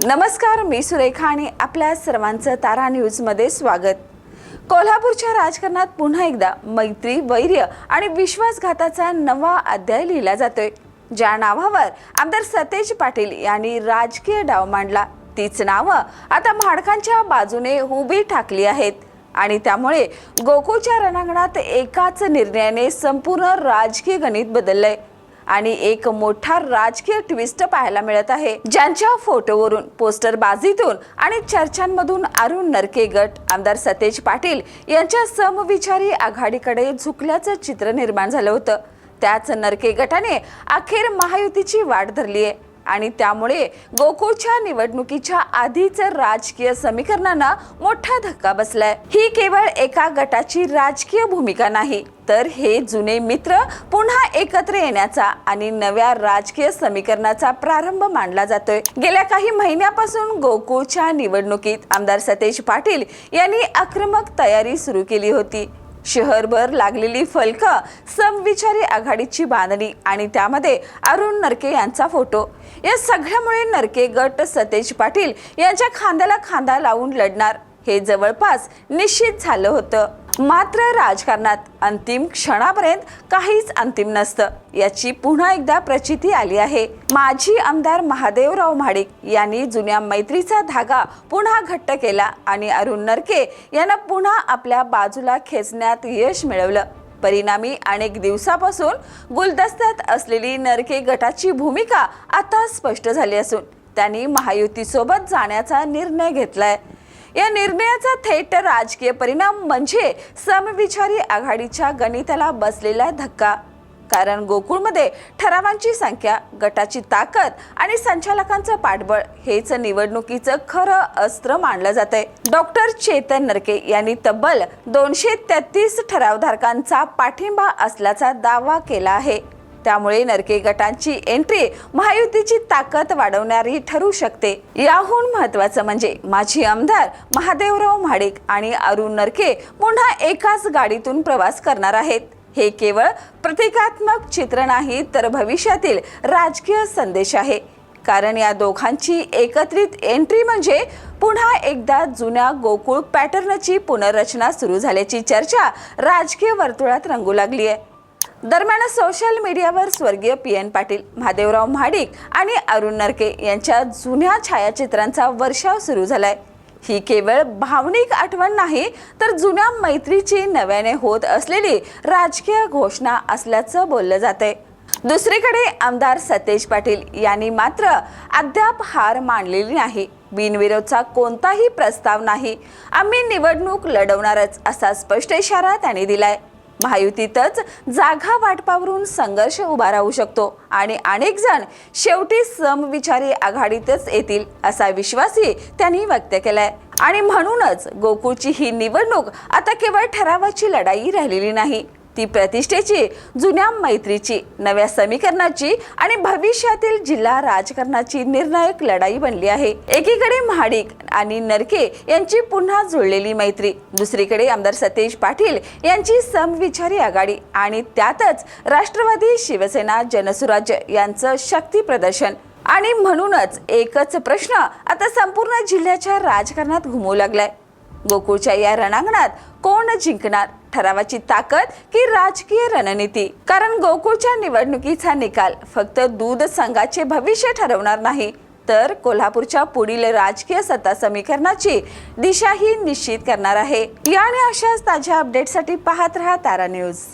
नमस्कार, मी सुरेखा आणि आपल्या सर्वांचं तारा न्यूज मध्ये स्वागत। कोल्हापूरच्या राजकारणात पुन्हा एकदा मैत्री, वैर्य आणि विश्वासघाताचा नवा अध्याय लिहिला जातोय। ज्या नावावर आमदार सतेज पाटील यांनी राजकीय डाव मांडला, तीच नावं आता महाडकांच्या बाजूने उभी ठाकली आहेत आणि त्यामुळे गोकुळच्या रणांगणात एकाच निर्णयाने संपूर्ण राजकीय गणित बदललंय आणि एक मोठा राजकीय ट्विस्ट पाहायला मिळत आहे, ज्यांच्या फोटोवरून, पोस्टर बाजीतून आणि चर्चांमधून अरुण नरके गट आमदार सतेज पाटील यांच्या समविचारी आघाडीकडे झुकल्याचं चित्र निर्माण झालं होतं। त्याच नरके गटाने अखेर महायुतीची वाट धरली आहे आणि त्यामुळे गोकुळच्या निवडणुकीच्या आधीच राजकीय समीकरणांना मोठा धक्का बसलाय। ही केवळ एका गटाची राजकीय भूमिका नाही, तर हे जुने मित्र पुन्हा एकत्र येण्याचा आणि नव्या राजकीय समीकरणाचा प्रारंभ मानला जातोय। गेल्या काही महिन्यापासून गोकुळच्या निवडणुकीत आमदार सतेज पाटील यांनी आक्रमक तयारी सुरू केली होती। शहरभर लागलेली फलकं, समविचारी आघाडीची बांधणी आणि त्यामध्ये अरुण नरके यांचा फोटो, या सगळ्यामुळे नरके गट सतेज पाटील यांच्या खांद्याला खांदा लावून लढणार हे जवळपास निश्चित झालं होतं। मात्र राजकारणात अंतिम क्षणापर्यंत काहीच अंतिम नसतं, याची पुन्हा एकदा प्रचिती आली आहे। माजी आमदार महादेवराव महाडिक यांनी जुन्या मैत्रीचा धागा पुन्हा घट्ट केला आणि अरुण नरके यांना पुन्हा आपल्या बाजूला खेचण्यात यश मिळवलं। परिणामी अनेक दिवसापासून गुलदस्त्यात असलेली नरके गटाची भूमिका आता स्पष्ट झाली असून त्यांनी महायुतीसोबत जाण्याचा निर्णय घेतलाय। या निर्णयाचा थेट राजकीय परिणाम म्हणजे समविचारी आघाडीच्या गणिताला बसलेला धक्का। कारण गोकुळमध्ये ठरावांची संख्या, गटाची ताकद आणि संचालकांचं पाठबळ हेच निवडणुकीचं खरं अस्त्र मानलं जातंय। डॉक्टर चेतन नरके यांनी तब्बल 233 ठरावधारकांचा पाठिंबा असल्याचा दावा केला आहे। त्यामुळे नरके गटांची एंट्री महायुतीची ताकद वाढवणारी ठरू शकते। याहून महत्त्वाचं म्हणजे माजी आमदार महादेवराव महाडिक आणि अरुण नरके पुन्हा एकाच गाडीतून प्रवास करणार आहेत। हे केवळ प्रतिकात्मक चित्र नाही, तर भविष्यातील राजकीय संदेश आहे। कारण या दोघांची एकत्रित एंट्री म्हणजे पुन्हा एकदा जुन्या गोकुळ पॅटर्नची पुनर्रचना सुरू झाल्याची चर्चा राजकीय वर्तुळात रंगू लागली आहे। दरम्यान सोशल मीडियावर स्वर्गीय PN पाटील, महादेवराव महाडिक आणि अरुण नरके यांच्या जुन्या छायाचित्रांचा वर्षाव सुरू झालाय। ही केवळ भावनिक आठवण नाही, तर जुन्या मैत्रीची नव्याने होत असलेली राजकीय घोषणा असल्याचं बोललं जातंय। दुसरीकडे आमदार सतेज पाटील यांनी मात्र अद्याप हार मानलेली नाही। बिनविरोधचा कोणताही प्रस्ताव नाही, आम्ही निवडणूक लढवणारच असा स्पष्ट इशारा त्यांनी दिलाय। महायुतीतच जागा वाटपावरून संघर्ष उभा राहू शकतो आणि अनेक जण शेवटी समविचारी आघाडीतच येतील असा विश्वासही त्यांनी व्यक्त केलाय। आणि म्हणूनच गोकुळची ही निवडणूक आता केवळ ठरावाची लढाई राहिलेली नाही, ती प्रतिष्ठेची, जुन्या मैत्रीची, नव्या समीकरणाची आणि भविष्यातील जिल्हा राजकारणाची निर्णायक लढाई बनली आहे। एकीकडे महाडिक आणि नरके यांची पुन्हा जुळलेली मैत्री, दुसरीकडे आमदार सतेज पाटील यांची समविचारी आघाडी आणि त्यातच राष्ट्रवादी, शिवसेना, जनसुराज्य यांचं शक्ती प्रदर्शन। आणि म्हणूनच एकच प्रश्न आता संपूर्ण जिल्ह्याच्या राजकारणात घुमू लागलाय, गोकुळच्या या रणांगणात कोण जिंकणार? ठरावाची ताकद की राजकीय रणनीती? कारण गोकुळच्या निवडणुकीचा निकाल फक्त दूध संघाचे भविष्य ठरवणार नाही, तर कोल्हापूरच्या पुढील राजकीय सत्ता समीकरणाची दिशाही निश्चित करणार आहे। याने अशाच ताज्या अपडेटसाठी पाहत रहा तारा न्यूज।